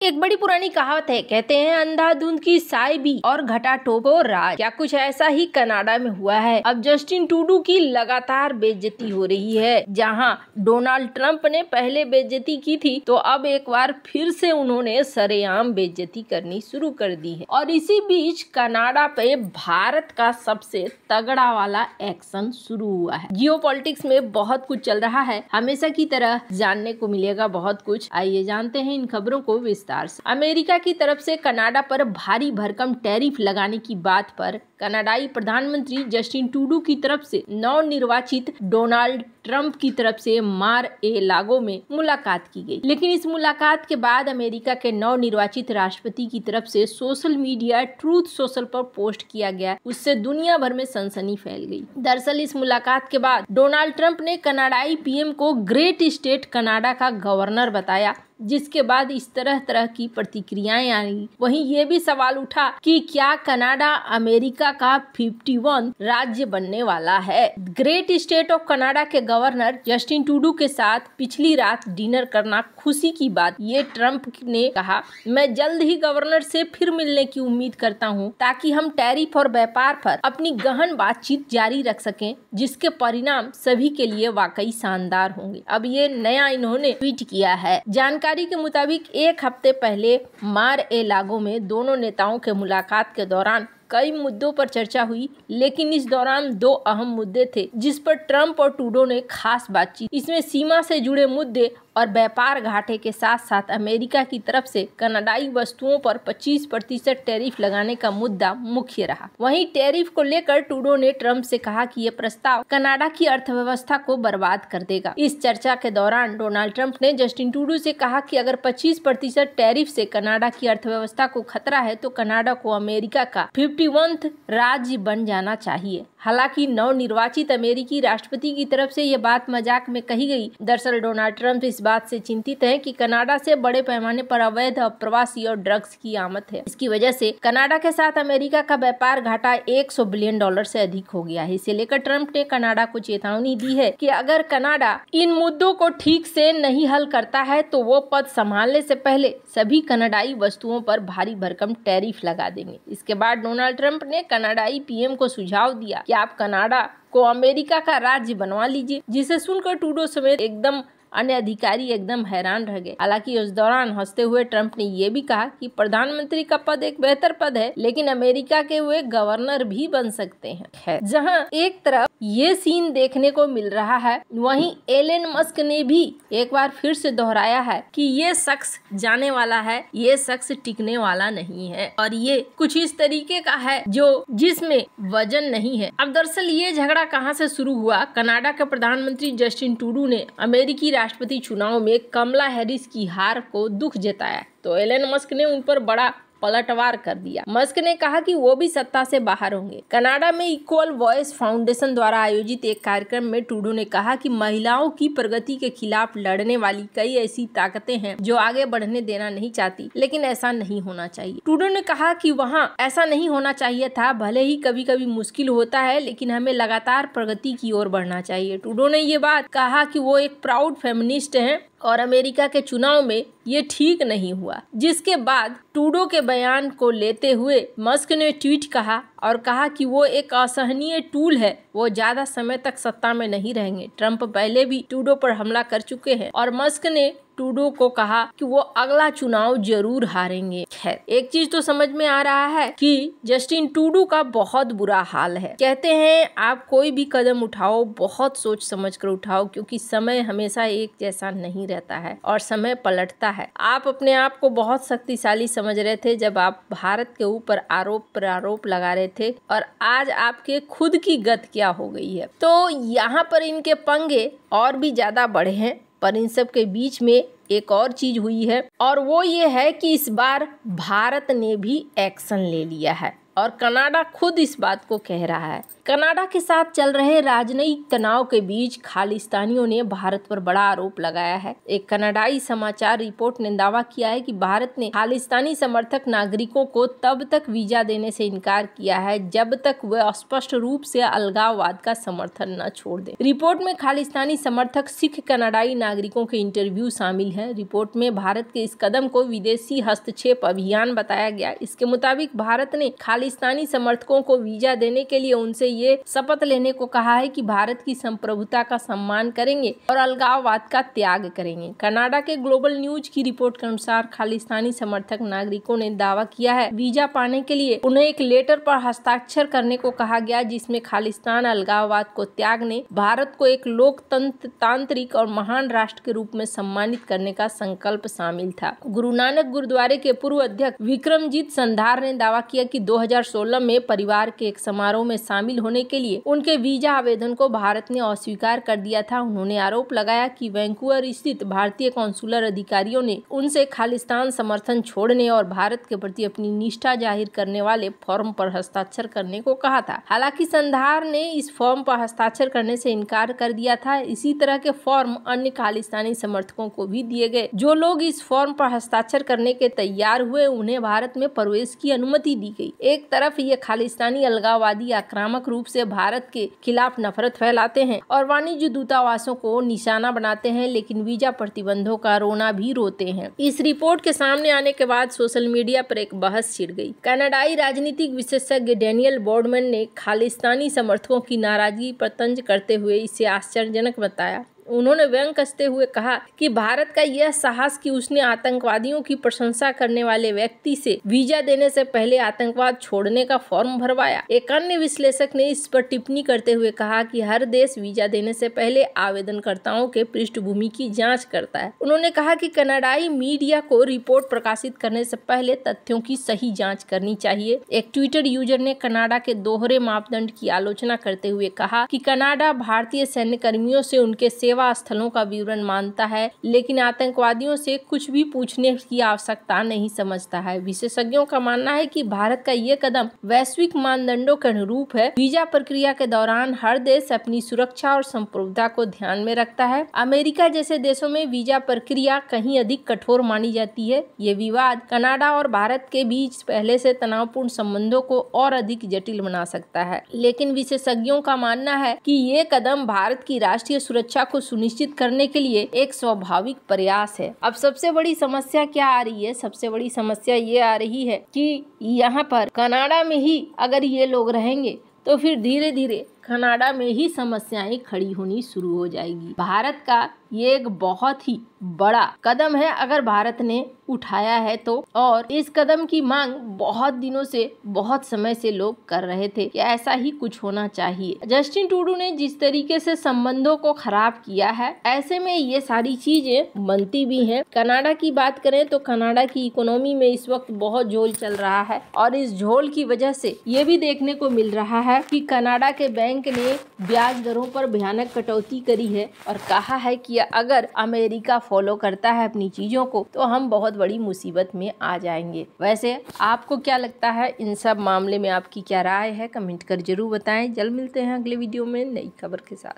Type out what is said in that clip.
एक बड़ी पुरानी कहावत है, कहते हैं अंधाधुंध की साई भी और घटा टोको राज। क्या कुछ ऐसा ही कनाडा में हुआ है। अब जस्टिन ट्रूडो की लगातार बेइज्जती हो रही है। जहां डोनाल्ड ट्रंप ने पहले बेइज्जती की थी, तो अब एक बार फिर से उन्होंने सरेआम बेइज्जती करनी शुरू कर दी है। और इसी बीच कनाडा पे भारत का सबसे तगड़ा वाला एक्शन शुरू हुआ है। जियोपॉलिटिक्स में बहुत कुछ चल रहा है, हमेशा की तरह जानने को मिलेगा बहुत कुछ। आइए जानते हैं इन खबरों को विस्तार से। अमेरिका की तरफ से कनाडा पर भारी भरकम टैरिफ लगाने की बात पर कनाडाई प्रधानमंत्री जस्टिन ट्रूडो की तरफ से नवनिर्वाचित डोनाल्ड ट्रंप की तरफ से मार-ए-लागो में मुलाकात की गई। लेकिन इस मुलाकात के बाद अमेरिका के नवनिर्वाचित राष्ट्रपति की तरफ से सोशल मीडिया ट्रूथ सोशल पर पोस्ट किया गया, उससे दुनिया भर में सनसनी फैल गई। दरअसल इस मुलाकात के बाद डोनाल्ड ट्रंप ने कनाडाई पीएम को ग्रेट स्टेट कनाडा का गवर्नर बताया, जिसके बाद इस तरह की प्रतिक्रियाएं आई। वहीं ये भी सवाल उठा कि क्या कनाडा अमेरिका का 51 राज्य बनने वाला है। ग्रेट स्टेट ऑफ कनाडा के गवर्नर जस्टिन ट्रूडो के साथ पिछली रात डिनर करना खुशी की बात। ये ट्रंप ने कहा, मैं जल्द ही गवर्नर से फिर मिलने की उम्मीद करता हूं, ताकि हम टैरिफ और व्यापार पर अपनी गहन बातचीत जारी रख सकें, जिसके परिणाम सभी के लिए वाकई शानदार होंगे। अब ये नया इन्होंने ट्वीट किया है। जानकारी के मुताबिक एक हफ्ते पहले मार-ए-लागो में दोनों नेताओं के मुलाकात के दौरान कई मुद्दों पर चर्चा हुई, लेकिन इस दौरान दो अहम मुद्दे थे जिस पर ट्रंप और ट्रूडो ने खास बातचीत। इसमें सीमा से जुड़े मुद्दे और व्यापार घाटे के साथ साथ अमेरिका की तरफ से कनाडाई वस्तुओं पर 25% टैरिफ लगाने का मुद्दा मुख्य रहा। वहीं टैरिफ को लेकर ट्रूडो ने ट्रंप से कहा कि यह प्रस्ताव कनाडा की अर्थव्यवस्था को बर्बाद कर देगा। इस चर्चा के दौरान डोनाल्ड ट्रंप ने जस्टिन ट्रूडो से कहा कि अगर 25% टैरिफ से कनाडा की अर्थव्यवस्था को खतरा है, तो कनाडा को अमेरिका का 51वां राज्य बन जाना चाहिए। हालांकि नवनिर्वाचित अमेरिकी राष्ट्रपति की तरफ से यह बात मजाक में कही गई। दरअसल डोनाल्ड ट्रंप इस बात से चिंतित हैं कि कनाडा से बड़े पैमाने पर अवैध अप्रवासी और ड्रग्स की आमद है। इसकी वजह से कनाडा के साथ अमेरिका का व्यापार घाटा $100 बिलियन से अधिक हो गया है। इसे लेकर ट्रंप ने कनाडा को चेतावनी दी है कि अगर कनाडा इन मुद्दों को ठीक से नहीं हल करता है, तो वो पद संभालने से पहले सभी कनाडाई वस्तुओं पर भारी भरकम टैरिफ लगा देंगे। इसके बाद डोनाल्ड ट्रंप ने कनाडाई पीएम को सुझाव दिया कि आप कनाडा को अमेरिका का राज्य बनवा लीजिए, जिसे सुनकर ट्रूडो समेत एकदम अन्य अधिकारी एकदम हैरान रह गए। हालांकि उस दौरान हंसते हुए ट्रंप ने यह भी कहा कि प्रधानमंत्री का पद एक बेहतर पद है, लेकिन अमेरिका के वे गवर्नर भी बन सकते हैं। जहां एक तरफ ये सीन देखने को मिल रहा है, वहीं एलन मस्क ने भी एक बार फिर से दोहराया है कि ये शख्स जाने वाला है, ये शख्स टिकने वाला नहीं है और ये कुछ इस तरीके का है जिसमें वजन नहीं है। अब दरअसल ये झगड़ा कहां से शुरू हुआ। कनाडा के प्रधानमंत्री जस्टिन ट्रूडो ने अमेरिकी राष्ट्रपति चुनाव में कमला हैरिस की हार को दुख जताया, तो एलन मस्क ने उन पर बड़ा पलटवार कर दिया। मस्क ने कहा कि वो भी सत्ता से बाहर होंगे। कनाडा में इक्वल वॉइस फाउंडेशन द्वारा आयोजित एक कार्यक्रम में ट्रूडो ने कहा कि महिलाओं की प्रगति के खिलाफ लड़ने वाली कई ऐसी ताकतें हैं जो आगे बढ़ने देना नहीं चाहती, लेकिन ऐसा नहीं होना चाहिए। ट्रूडो ने कहा कि वहाँ ऐसा नहीं होना चाहिए था, भले ही कभी कभी मुश्किल होता है, लेकिन हमें लगातार प्रगति की ओर बढ़ना चाहिए। ट्रूडो ने ये बात कहा कि वो एक प्राउड फेमिनिस्ट हैं और अमेरिका के चुनाव में ये ठीक नहीं हुआ। जिसके बाद ट्रूडो के बयान को लेते हुए मस्क ने ट्वीट कहा और कहा कि वो एक असहनीय टूल है, वो ज्यादा समय तक सत्ता में नहीं रहेंगे। ट्रंप पहले भी ट्रूडो पर हमला कर चुके हैं और मस्क ने ट्रूडो को कहा कि वो अगला चुनाव जरूर हारेंगे। खैर, एक चीज तो समझ में आ रहा है कि जस्टिन ट्रूडो का बहुत बुरा हाल है। कहते हैं आप कोई भी कदम उठाओ, बहुत सोच समझ कर उठाओ, क्योंकि समय हमेशा एक जैसा नहीं रहता है और समय पलटता है। आप अपने आप को बहुत शक्तिशाली समझ रहे थे जब आप भारत के ऊपर आरोप प्रत्यारोप लगा रहे थे, और आज आपके खुद की गत क्या हो गई है। तो यहाँ पर इनके पंगे और भी ज्यादा बढ़े हैं। पर इन सब के बीच में एक और चीज हुई है, और वो ये है कि इस बार भारत ने भी एक्शन ले लिया है। और कनाडा खुद इस बात को कह रहा है। कनाडा के साथ चल रहे राजनयिक तनाव के बीच खालिस्तानियों ने भारत पर बड़ा आरोप लगाया है। एक कनाडाई समाचार रिपोर्ट ने दावा किया है कि भारत ने खालिस्तानी समर्थक नागरिकों को तब तक वीजा देने से इनकार किया है जब तक वे स्पष्ट रूप से अलगाववाद का समर्थन न छोड़ दें। रिपोर्ट में खालिस्तानी समर्थक सिख कनाडाई नागरिकों के इंटरव्यू शामिल हैं। रिपोर्ट में भारत के इस कदम को विदेशी हस्तक्षेप अभियान बताया गया। इसके मुताबिक भारत ने खालिस्तानी समर्थकों को वीजा देने के लिए उनसे ये शपथ लेने को कहा है कि भारत की संप्रभुता का सम्मान करेंगे और अलगाववाद का त्याग करेंगे। कनाडा के ग्लोबल न्यूज की रिपोर्ट के अनुसार खालिस्तानी समर्थक नागरिकों ने दावा किया है वीजा पाने के लिए उन्हें एक लेटर पर हस्ताक्षर करने को कहा गया जिसमें खालिस्तान अलगाववाद को त्यागने, भारत को एक लोकतंत्र तांत्रिक और महान राष्ट्र के रूप में सम्मानित करने का संकल्प शामिल था। गुरु नानक गुरुद्वारे के पूर्व अध्यक्ष विक्रमजीत संधार ने दावा किया कि 2016 में परिवार के एक समारोह में शामिल होने के लिए उनके वीजा आवेदन को भारत ने अस्वीकार कर दिया था। उन्होंने आरोप लगाया कि वैंकूवर स्थित भारतीय कौंसुलर अधिकारियों ने उनसे खालिस्तान समर्थन छोड़ने और भारत के प्रति अपनी निष्ठा जाहिर करने वाले फॉर्म पर हस्ताक्षर करने को कहा था। हालांकि संधार ने इस फॉर्म पर हस्ताक्षर करने से इनकार कर दिया था। इसी तरह के फॉर्म अन्य खालिस्तानी समर्थकों को भी दिए गए। जो लोग इस फॉर्म पर हस्ताक्षर करने के तैयार हुए उन्हें भारत में प्रवेश की अनुमति दी गई। एक तरफ ये खालिस्तानी अलगाववादी आक्रामक रूप से भारत के खिलाफ नफरत फैलाते हैं और वाणिज्य दूतावासों को निशाना बनाते हैं, लेकिन वीजा प्रतिबंधों का रोना भी रोते हैं। इस रिपोर्ट के सामने आने के बाद सोशल मीडिया पर एक बहस छिड़ गई। कनाडाई राजनीतिक विशेषज्ञ डैनियल बोर्डमैन ने खालिस्तानी समर्थकों की नाराजगी पर तंज करते हुए इसे आश्चर्यजनक बताया। उन्होंने व्यंग कसते हुए कहा कि भारत का यह साहस कि उसने आतंकवादियों की प्रशंसा करने वाले व्यक्ति से वीजा देने से पहले आतंकवाद छोड़ने का फॉर्म भरवाया। एक अन्य विश्लेषक ने इस पर टिप्पणी करते हुए कहा कि हर देश वीजा देने से पहले आवेदनकर्ताओं के पृष्ठभूमि की जांच करता है। उन्होंने कहा कि कनाडाई मीडिया को रिपोर्ट प्रकाशित करने से पहले तथ्यों की सही जाँच करनी चाहिए। एक ट्विटर यूजर ने कनाडा के दोहरे मापदंड की आलोचना करते हुए कहा कि कनाडा भारतीय सैन्य कर्मियों से उनके सेवा स्थलों का विवरण मांगता है, लेकिन आतंकवादियों से कुछ भी पूछने की आवश्यकता नहीं समझता है। विशेषज्ञों का मानना है कि भारत का ये कदम वैश्विक मानदंडों के अनुरूप है। वीजा प्रक्रिया के दौरान हर देश अपनी सुरक्षा और संप्रभुता को ध्यान में रखता है। अमेरिका जैसे देशों में वीजा प्रक्रिया कहीं अधिक कठोर मानी जाती है। ये विवाद कनाडा और भारत के बीच पहले से तनावपूर्ण संबंधों को और अधिक जटिल बना सकता है, लेकिन विशेषज्ञों का मानना है कि ये कदम भारत की राष्ट्रीय सुरक्षा को सुनिश्चित करने के लिए एक स्वाभाविक प्रयास है। अब सबसे बड़ी समस्या क्या आ रही है? सबसे बड़ी समस्या ये आ रही है कि यहाँ पर कनाडा में ही अगर ये लोग रहेंगे तो फिर धीरे धीरे कनाडा में ही समस्याएं खड़ी होनी शुरू हो जाएगी। भारत का ये एक बहुत ही बड़ा कदम है अगर भारत ने उठाया है तो, और इस कदम की मांग बहुत दिनों से, बहुत समय से लोग कर रहे थे कि ऐसा ही कुछ होना चाहिए। जस्टिन ट्रूडो ने जिस तरीके से संबंधों को खराब किया है, ऐसे में ये सारी चीजें बनती भी हैं। कनाडा की बात करें तो कनाडा की इकोनॉमी में इस वक्त बहुत झोल चल रहा है और इस झोल की वजह से ये भी देखने को मिल रहा है कि कनाडा के बैंक ने ब्याज दरों पर भयानक कटौती करी है और कहा है कि अगर अमेरिका फॉलो करता है अपनी चीजों को तो हम बहुत बड़ी मुसीबत में आ जाएंगे। वैसे आपको क्या लगता है? इन सब मामले में आपकी क्या राय है? कमेंट कर जरूर बताएं। जल्द मिलते हैं अगले वीडियो में नई खबर के साथ।